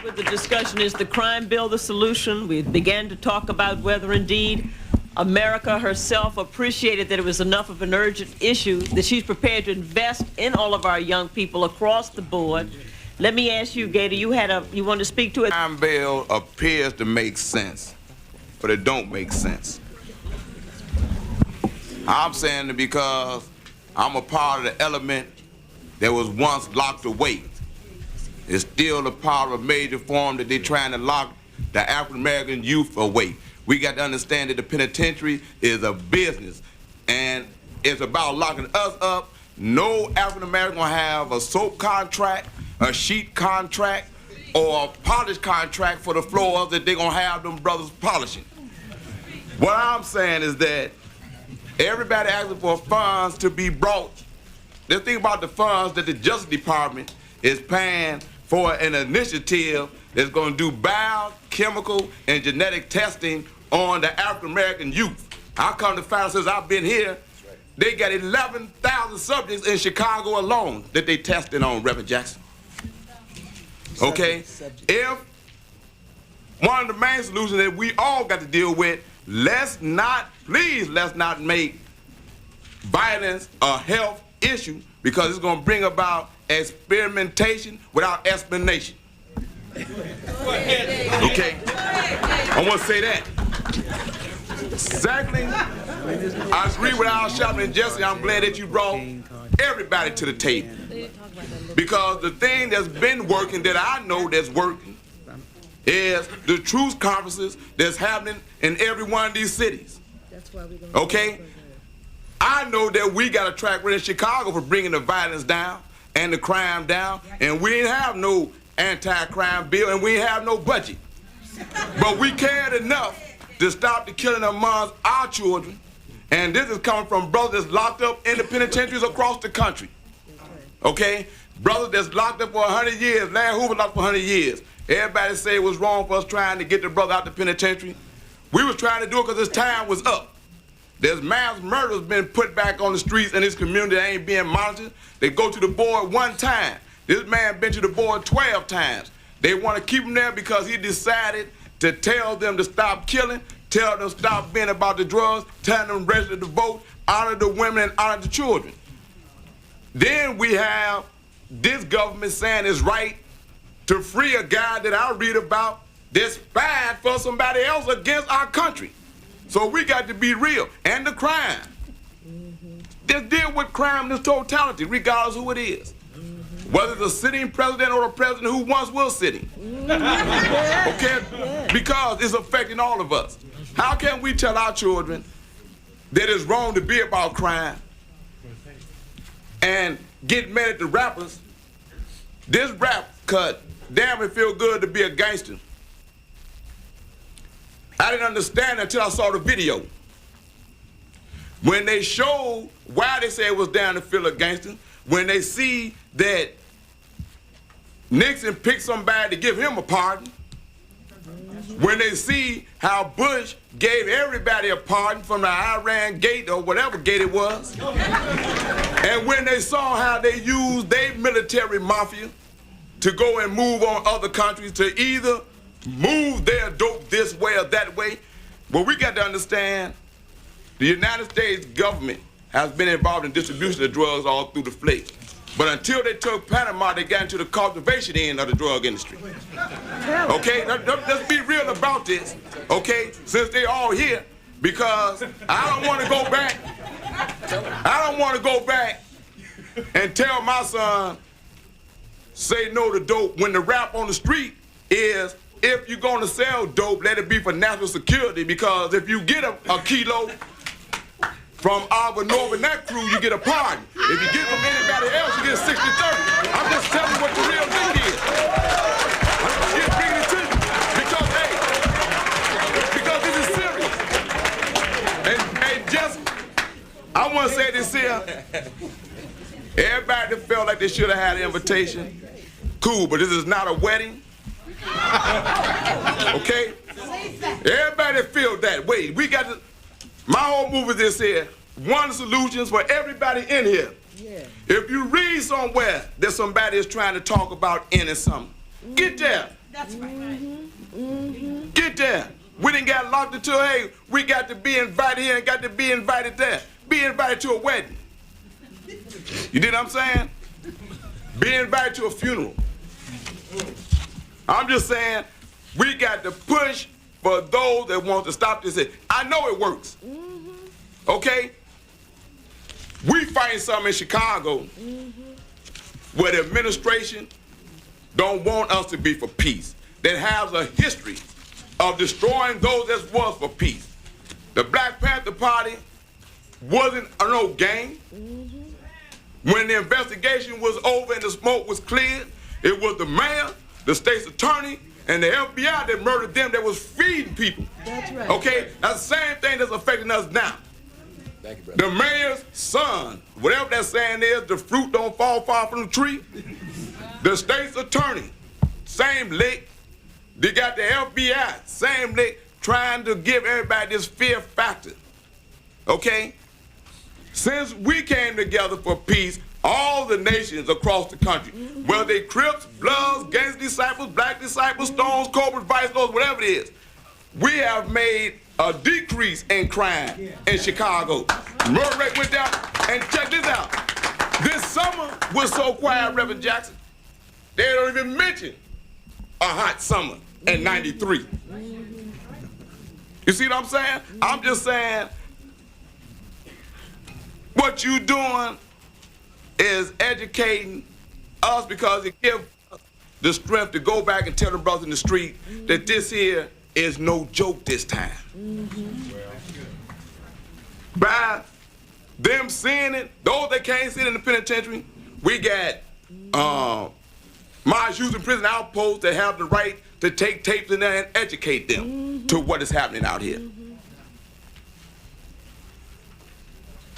with the discussion, is the crime bill the solution? We began to talk about whether indeed America herself appreciated that it was enough of an urgent issue that she's prepared to invest in all of our young people across the board. Let me ask you, Gator, you want to speak to it? The crime bill appears to make sense, but it don't make sense. I'm saying it because I'm a part of the element that was once locked away. It's still a part of a major form that they're trying to lock the African-American youth away. We got to understand that the penitentiary is a business, and it's about locking us up. No African-American will have a soap contract, a sheet contract, or a polish contract for the floors that they're going to have them brothers polishing. What I'm saying is that everybody asking for funds to be brought. Let's think about the funds that the Justice Department is paying for an initiative that's going to do biochemical and genetic testing on the African-American youth. I come to find out since I've been here, they got 11,000 subjects in Chicago alone that they tested on, Reverend Jackson. Okay? If one of the main solutions that we all got to deal with, please let's not make violence a health issue, because it's going to bring about experimentation without explanation. Okay? I want to say that. Secondly, I agree with Al Sharpton and Jesse. I'm glad that you brought everybody to the table, because the thing that's been working, that I know that's working, is the truth conferences that's happening in every one of these cities. Okay? I know that we got a track record in Chicago for bringing the violence down and the crime down, and we didn't have no anti-crime bill, and we didn't have no budget. But we cared enough to stop the killing amongst our children, and this is coming from brothers that's locked up in the penitentiaries across the country. Okay? Brothers that's locked up for 100 years. Larry Hoover locked for 100 years. Everybody say it was wrong for us trying to get the brother out the penitentiary. We was trying to do it because his time was up. There's mass murders been put back on the streets in this community that ain't being monitored. They go to the board one time. This man been to the board 12 times. They want to keep him there because he decided to tell them to stop killing, tell them to stop being about the drugs, tell them register to vote, honor the women and honor the children. Then we have this government saying it's right to free a guy that I read about that spied for somebody else against our country. So we got to be real. And the crime. Just deal with crime in its totality, regardless of who it is. Whether it's a sitting president or a president who once was sitting. Okay? Because it's affecting all of us. How can we tell our children that it's wrong to be about crime and get mad at the rappers? This rap cut, damn, it feel good to be a gangster. I didn't understand until I saw the video. When they showed why they say it was down to feel a gangster, when they see that Nixon picked somebody to give him a pardon, when they see how Bush gave everybody a pardon from the Iran gate or whatever gate it was, and when they saw how they used their military mafia to go and move on other countries to either move their dope this way or that way. Well, we got to understand the United States government has been involved in distribution of drugs all through the fleet. But until they took Panama, they got into the cultivation end of the drug industry. Okay, let's be real about this, okay, since they all here, because I don't want to go back. I don't want to go back and tell my son, say no to dope, when the rap on the street is, if you're going to sell dope, let it be for national security, because if you get a kilo from Arbor North and that crew, you get a pardon. If you get from anybody else, you get 60-30. I'm just telling you what the real thing is. I'm just bringing it to you because this is serious. And just, I want to say this here. Everybody that felt like they should have had an invitation, cool, but this is not a wedding. Okay? Everybody feel that way. We got to, my whole move is this here, one solutions for everybody in here. Yeah. If you read somewhere that somebody is trying to talk about ending something, get there. That's right. Get there. We didn't get locked into, hey, we got to be invited here and got to be invited there. Be invited to a wedding. You did what I'm saying? Be invited to a funeral. I'm just saying, we got to push for those that want to stop this. I know it works. Okay? We fighting something in Chicago where the administration don't want us to be for peace. That has a history of destroying those that was for peace. The Black Panther Party wasn't no game. When the investigation was over and the smoke was cleared, it was the mayor, the state's attorney, and the FBI that murdered them that was feeding people. That's right. Okay? That's the same thing that's affecting us now. Thank you, brother. The mayor's son, whatever that saying is, the fruit don't fall far from the tree. The state's attorney, same lick. They got the FBI, same lick, trying to give everybody this fear factor. Okay? Since we came together for peace, all the nations across the country, whether they Crips, Bloods, Gangster disciples, Black disciples, Stones, Cobras, Vice Lords, whatever it is, we have made a decrease in crime in Chicago. Murder rate went down, and check this out. This summer was so quiet, Reverend Jackson, they don't even mention a hot summer in '93. You see what I'm saying? I'm just saying, what you doing is educating us because it gives us the strength to go back and tell the brothers in the street that this here is no joke this time. By them seeing it, those that can't see it in the penitentiary, we got Mars using prison outposts that have the right to take tapes in there and educate them to what is happening out here.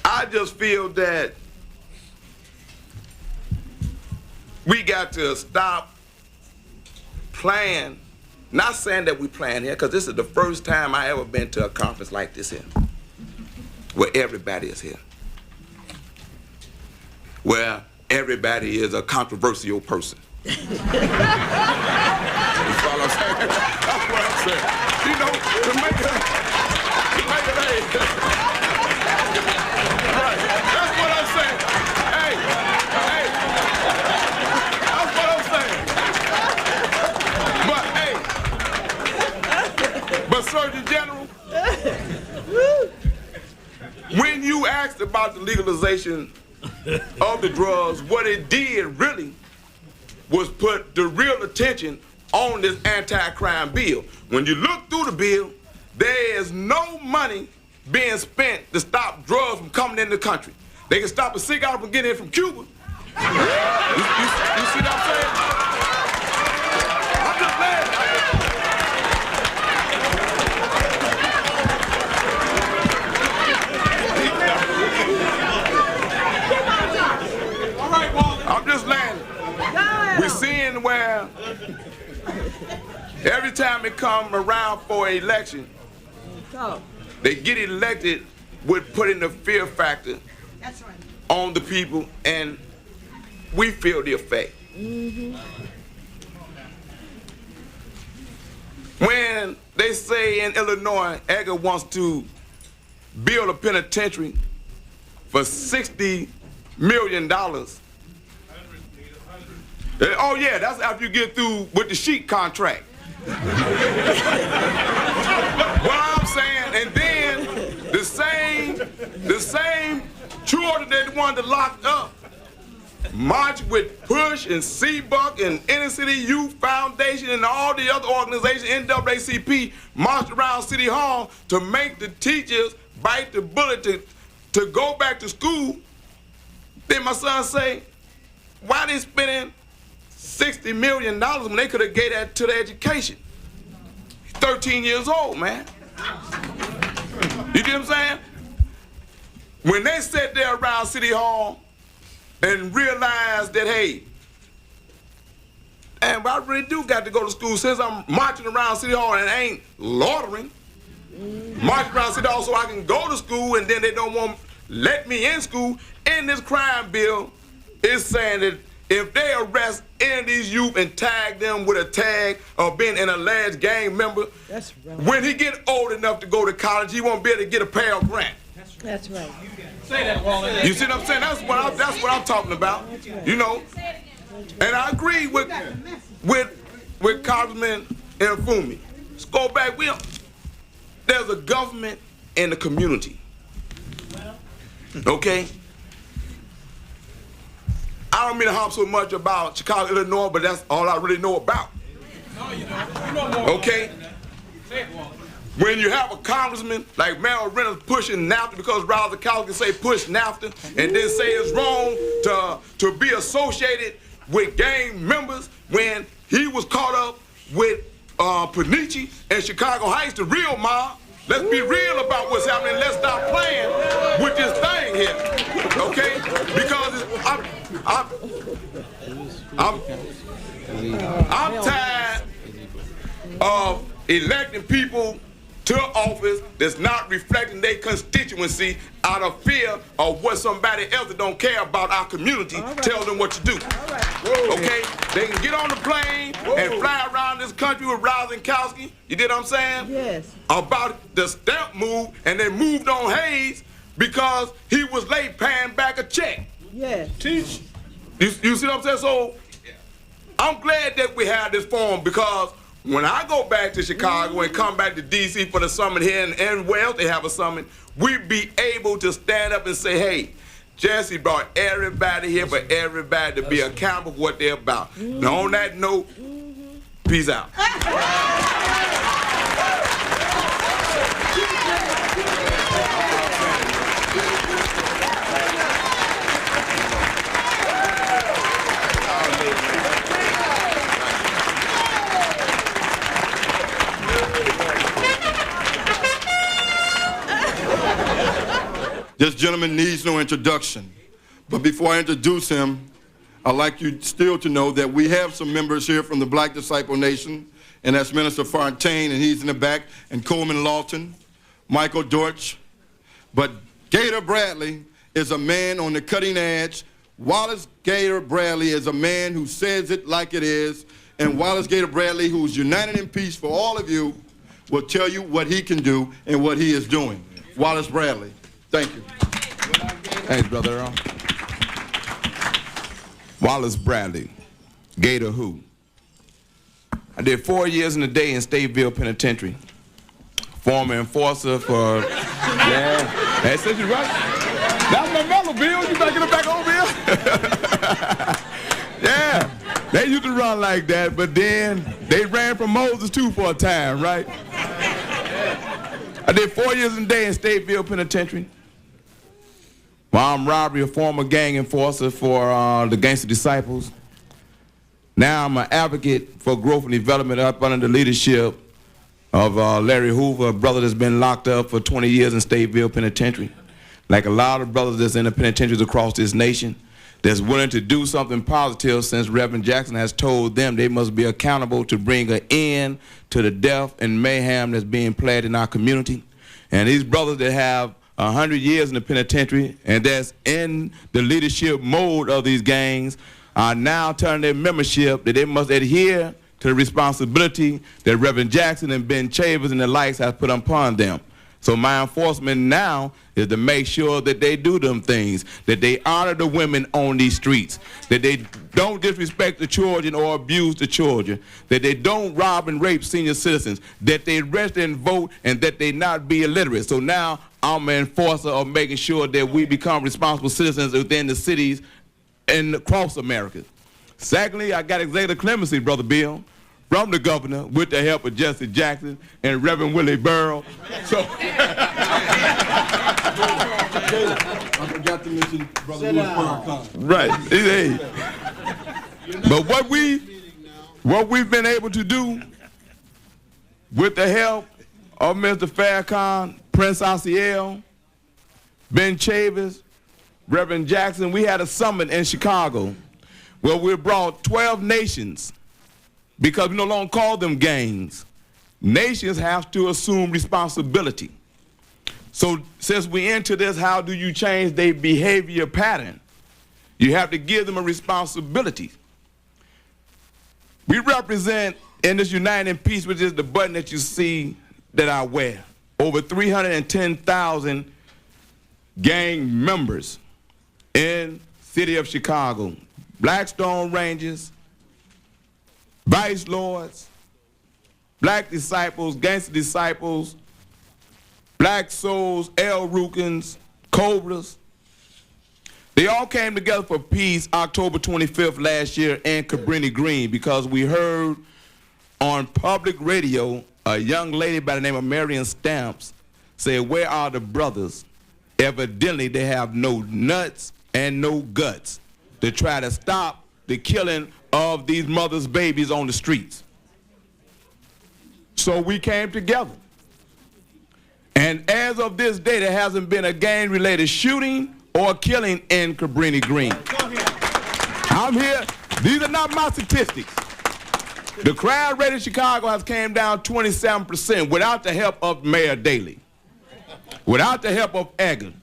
I just feel that we got to stop playing, not saying that we playing here, because this is the first time I ever been to a conference like this here, where everybody is here, where everybody is a controversial person. You follow what I'm saying? That's what I'm saying. You know, to make it right. That's what I'm saying. Hey, that's what I'm saying. But Surgeon General, when you asked about the legalization of the drugs, what it did really was put the real attention on this anti-crime bill. When you look through the bill, there is no money being spent to stop drugs from coming in the country. They can stop a cigar from getting in from Cuba. You see what I'm saying? I'm just glad. I'm just landing. We're seeing where every time it come around for an election, they get elected with putting the fear factor on the people, and we feel the effect. When they say in Illinois, Edgar wants to build a penitentiary for $60 million. Oh yeah, that's after you get through with the sheet contract. What I'm saying, and then the same children that wanted to lock up march with Push and C-Buck and Inner City Youth Foundation and all the other organizations, NAACP, marched around City Hall to make the teachers bite the bullet to go back to school. Then my son say, why they spending $60 million when they could have gave that to the education? He's 13 years old, man. You get what I'm saying? When they sat there around City Hall and realized that, hey, and I really do got to go to school since I'm marching around City Hall and ain't loitering. Marching around City Hall so I can go to school, and then they don't want to let me in school. And this crime bill is saying that if they arrest any of these youth and tag them with a tag of being an alleged gang member, That's right. when he get old enough to go to college, he won't be able to get a Pell Grant. That's right. Say that, Wallace. You see what I'm saying? That's what I'm talking about. You know, and I agree with Congressman Mfumi. Let's go back. There's a government in the community. Okay. I don't mean to harp so much about Chicago, Illinois, but that's all I really know about. No, you know more. Okay. Say it, Wallace. When you have a congressman like Merrill Reynolds pushing NAFTA, because Rouse Cowles can say push NAFTA and then say it's wrong to be associated with gang members when he was caught up with Panici and Chicago Heights, the real mob. Let's be real about what's happening. Let's stop playing with this thing here, okay? Because I'm tired of electing people to office that's not reflecting their constituency out of fear of what somebody else that don't care about our community tell them what to do. Okay? They can get on the plane and fly around this country with Rosenkowski. You did what I'm saying? Yes. About the stamp move, and they moved on Hayes because he was late paying back a check. Yes. Teach. You see what I'm saying? So I'm glad that we had this forum because when I go back to Chicago and come back to D.C. for the summit here and where else they have a summit, we be able to stand up and say, hey, Jesse brought everybody here for everybody to be accountable for what they're about. Now on that note, peace out. This gentleman needs no introduction. But before I introduce him, I'd like you still to know that we have some members here from the Black Disciple Nation, and that's Minister Fontaine, and he's in the back, and Coleman Lawton, Michael Dortch. But Gator Bradley is a man on the cutting edge. Wallace Gator Bradley is a man who says it like it is, and Wallace Gator Bradley, who's united in peace for all of you, will tell you what he can do and what he is doing. Wallace Bradley. Thank you. Thanks, Brother Earl. Wallace Bradley, Gator who? I did 4 years in a day in Stateville Penitentiary. Former enforcer for, yeah, that's it, right? That's my mellow, Bill. You better get it back over here. Yeah, they used to run like that, but then they ran from Moses too for a time, right? I did 4 years in a day in Stateville Penitentiary. Armed robbery, a former gang enforcer for the Gangster Disciples. Now I'm an advocate for growth and development up under the leadership of Larry Hoover, a brother that's been locked up for 20 years in Stateville Penitentiary. Like a lot of brothers that's in the penitentiaries across this nation, that's willing to do something positive since Reverend Jackson has told them they must be accountable to bring an end to the death and mayhem that's being played in our community. And these brothers that have 100 years in the penitentiary and that's in the leadership mode of these gangs are now telling their membership that they must adhere to the responsibility that Reverend Jackson and Ben Chavez and the likes have put upon them. So my enforcement now is to make sure that they do them things, that they honor the women on these streets, that they don't disrespect the children or abuse the children, that they don't rob and rape senior citizens, that they register and vote, and that they not be illiterate. So now I'm an enforcer of making sure that we become responsible citizens within the cities and across America. Secondly, I got executive clemency, Brother Bill, from the governor with the help of Jesse Jackson and Reverend Willie Burrow. So I forgot to mention Brother Farrakhan. right. Hey. But what we've been able to do with the help of Mr. Farrakhan, Prince Asiel, Ben Chavez, Reverend Jackson, we had a summit in Chicago where we brought 12 nations because we no longer call them gangs. Nations have to assume responsibility. So since we enter this, how do you change their behavior pattern? You have to give them a responsibility. We represent in this United in Peace, which is the button that you see that I wear, over 310,000 gang members in city of Chicago. Blackstone Rangers, Vice Lords, Black Disciples, Gangster Disciples, Black Souls, El Rukins, Cobras. They all came together for peace October 25th last year in Cabrini Green because we heard on public radio a young lady by the name of Marion Stamps say, "Where are the brothers?" Evidently, they have no nuts and no guts to try to stop the killing of these mothers' babies on the streets. So we came together. And as of this day, there hasn't been a gang-related shooting or killing in Cabrini Green. I'm here. These are not my statistics. The crime rate in Chicago has came down 27% without the help of Mayor Daley, without the help of Egan.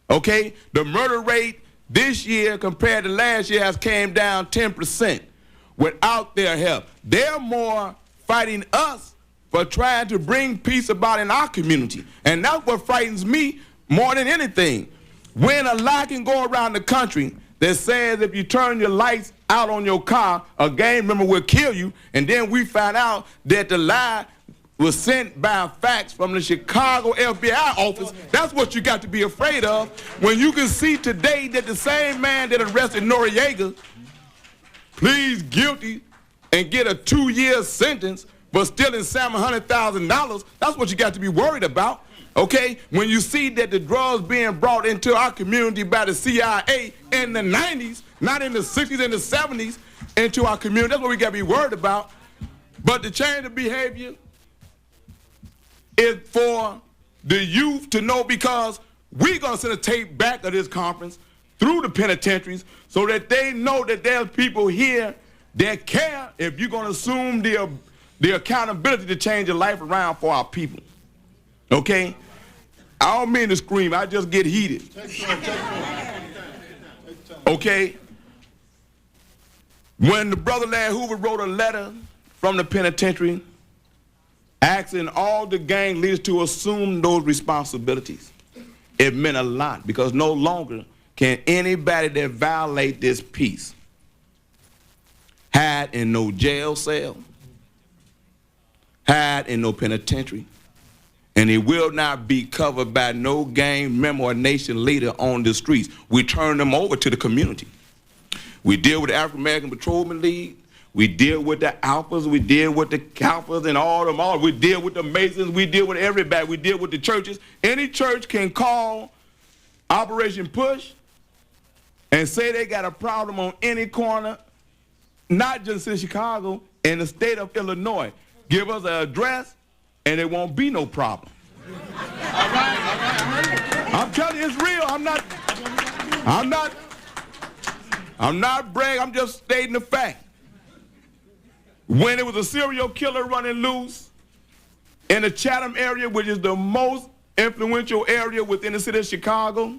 Okay? The murder rate this year compared to last year has came down 10% without their help. They're more fighting us for trying to bring peace about in our community. And that's what frightens me more than anything. When a lie can go around the country that says if you turn your lights out on your car, a gang member will kill you, and then we find out that the lie was sent by a fax from the Chicago FBI office, that's what you got to be afraid of. When you can see today that the same man that arrested Noriega pleads guilty and get a 2-year sentence for stealing $700,000, that's what you got to be worried about. Okay, when you see that the drugs being brought into our community by the CIA in the 90s, not in the 60s and the 70s, into our community, that's what we got to be worried about. But the change of behavior is for the youth to know, because we're going to send a tape back of this conference through the penitentiaries so that they know that there's people here that care if you're going to assume the accountability to change your life around for our people. Okay? I don't mean to scream, I just get heated. Okay? When the brother Larry Hoover wrote a letter from the penitentiary asking all the gang leaders to assume those responsibilities, it meant a lot, because no longer can anybody that violate this peace hide in no jail cell, hide in no penitentiary, and it will not be covered by no gang member or nation leader on the streets. We turn them over to the community. We deal with the African American Patrolman League. We deal with the Alphas. We deal with the Kalphas and all them all. We deal with the Masons. We deal with everybody. We deal with the churches. Any church can call Operation Push and say they got a problem on any corner, not just in Chicago, in the state of Illinois. Give us an address, and there won't be no problem. All right. I'm telling you, it's real. I'm not bragging. I'm just stating the fact. When it was a serial killer running loose in the Chatham area, which is the most influential area within the city of Chicago,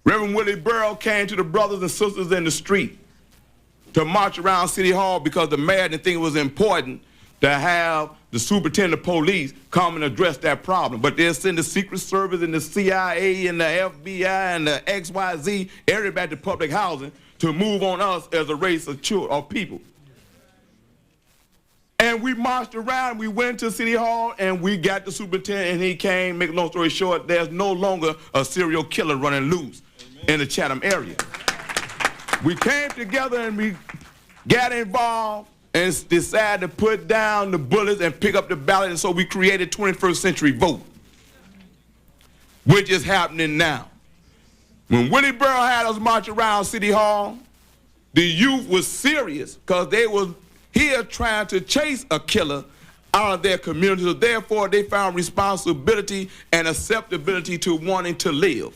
Reverend Willie Burrell came to the brothers and sisters in the street to march around City Hall because the mayor didn't think it was important to have the superintendent of police come and address that problem. But they'll send the Secret Service and the CIA and the FBI and the XYZ, everybody to public housing to move on us as a race of children, of people. And we marched around, we went to City Hall, and we got the superintendent, and he came. Make a long story short, there's no longer a serial killer running loose in the Chatham area. We came together and we got involved and decided to put down the bullets and pick up the ballot, and so we created 21st Century Vote, which is happening now. When Willie Burrell had us march around City Hall, the youth was serious because they was here trying to chase a killer out of their community, so therefore they found responsibility and acceptability to wanting to live.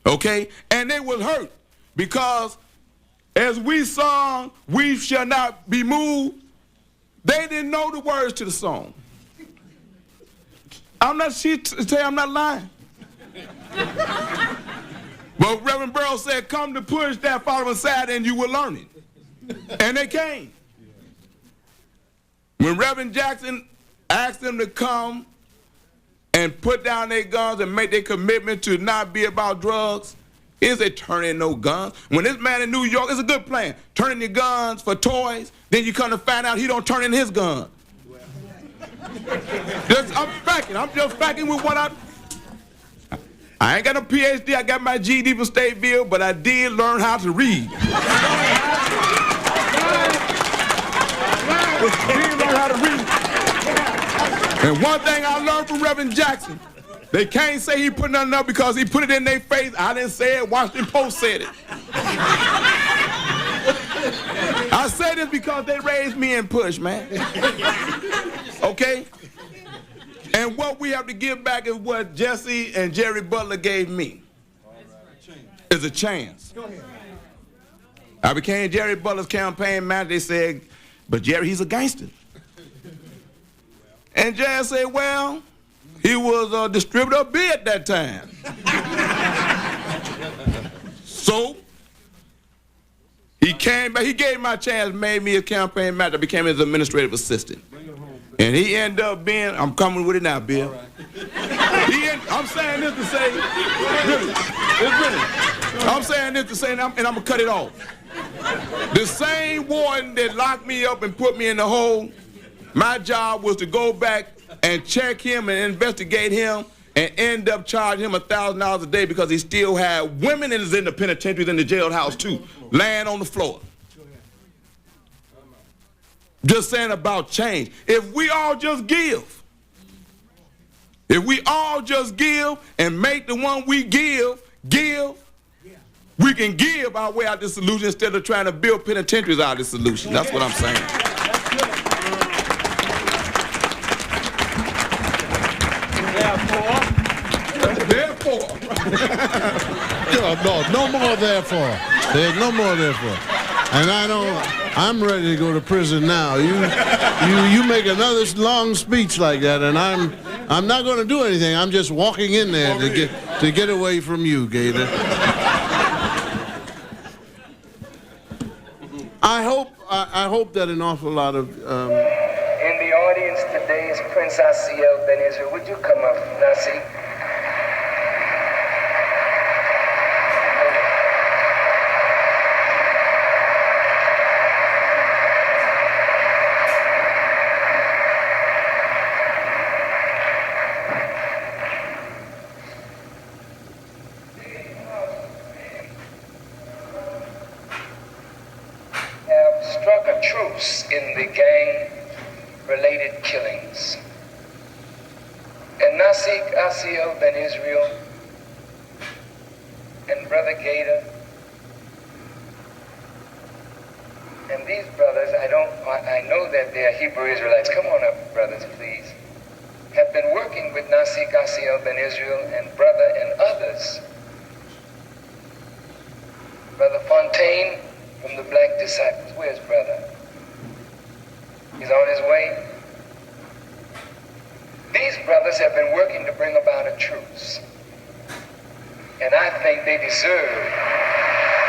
Okay? And they was hurt because as we sung, "We Shall Not Be Moved," they didn't know the words to the song. I'm not lying. But Reverend Burroughs said, come to push that following Saturday and you will learn it. And they came. When Reverend Jackson asked them to come and put down their guns and make their commitment to not be about drugs, is they turning no guns. When this man in New York, it's a good plan, turning your guns for toys, then you come to find out he don't turn in his gun. I'm just facting with what I ain't got no PhD, I got my GED from Stateville, but I did learn how to read. And one thing I learned from Reverend Jackson, they can't say he put nothing up because he put it in their face. I didn't say it, Washington Post said it. I say this because they raised me and pushed, man. Okay? And what we have to give back is what Jesse and Jerry Butler gave me. Is a chance. I became Jerry Butler's campaign manager. They said, but Jerry, he's a gangster. And Jerry said, well, he was a distributor of beer at that time. So, he came back, he gave me my chance, made me a campaign manager, became his administrative assistant. And he ended up being, I'm coming with it now, Bill. I'm saying this to say, really, I'm saying this to say, and I'm gonna cut it off. The same warden that locked me up and put me in the hole, my job was to go back and check him and investigate him and end up charging him $1,000 a day because he still had women in the penitentiaries in the jailhouse too, laying on the floor. Just saying about change. If we all just give, and make the one we give, we can give our way out of the solution instead of trying to build penitentiaries out of the solution. That's what I'm saying. Therefore. No more therefore. There's no more therefore. And I'm ready to go to prison now. You make another long speech like that, and I'm not going to do anything. I'm just walking in there to get away from you, Gator. I hope that an awful lot of in the audience today is Prince Asiel Ben Israel. Would you come up, Nasi? In the gang-related killings. And Nasik Asiel Ben Israel and Brother Gator and these brothers, I know that they are Hebrew Israelites. Come on up, brothers, please. Have been working with Nasik Asiel Ben Israel and brother and others. Brother Fontaine from the Black Disciples. Where's brother? He's on his way. These brothers have been working to bring about a truce. And I think they deserve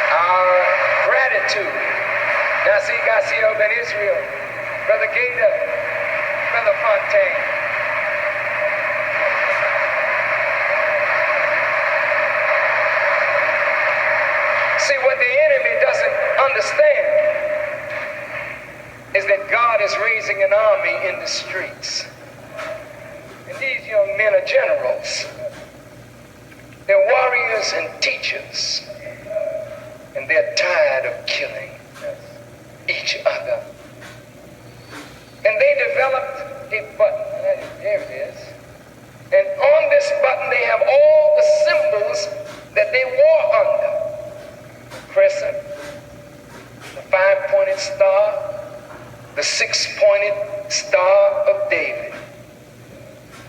our gratitude. Nasik Asiel Ben Israel, Brother Gator, Brother Fontaine. See, what the enemy doesn't understand is that God is raising an army in the streets. And these young men are generals. They're warriors and teachers. And they're tired of killing each other. And they developed a button. There it is. And on this button they have all the symbols that they wore under. The crescent, the five-pointed star, the six-pointed star of David.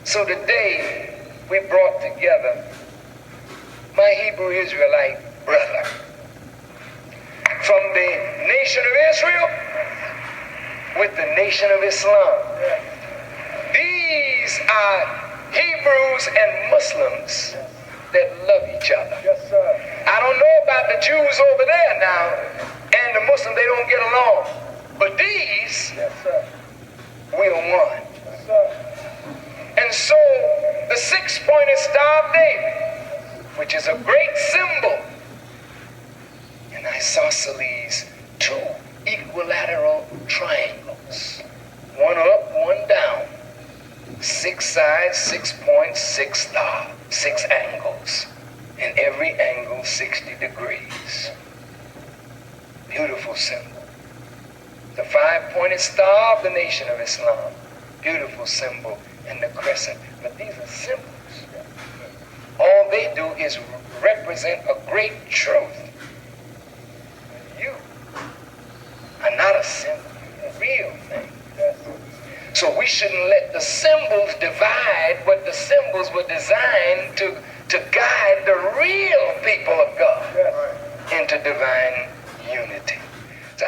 So today we brought together my Hebrew Israelite brother from the nation of Israel with the nation of Islam. These are Hebrews and Muslims that love each other. Yes, sir. I don't know about the Jews over there now, and the Muslims, they don't get along. But these, we are one. And so, the six-pointed Star of David, which is a great symbol, and isosceles, two equilateral triangles, one up, one down, 6 sides, 6 points, 6 stars, 6 angles, and every angle 60 degrees. Beautiful symbol. The 5-pointed star of the Nation of Islam, beautiful symbol, and the crescent. But these are symbols. All they do is represent a great truth. You are not a symbol, you're a real thing. So we shouldn't let the symbols divide what the symbols were designed to guide the real people of God into divine unity. So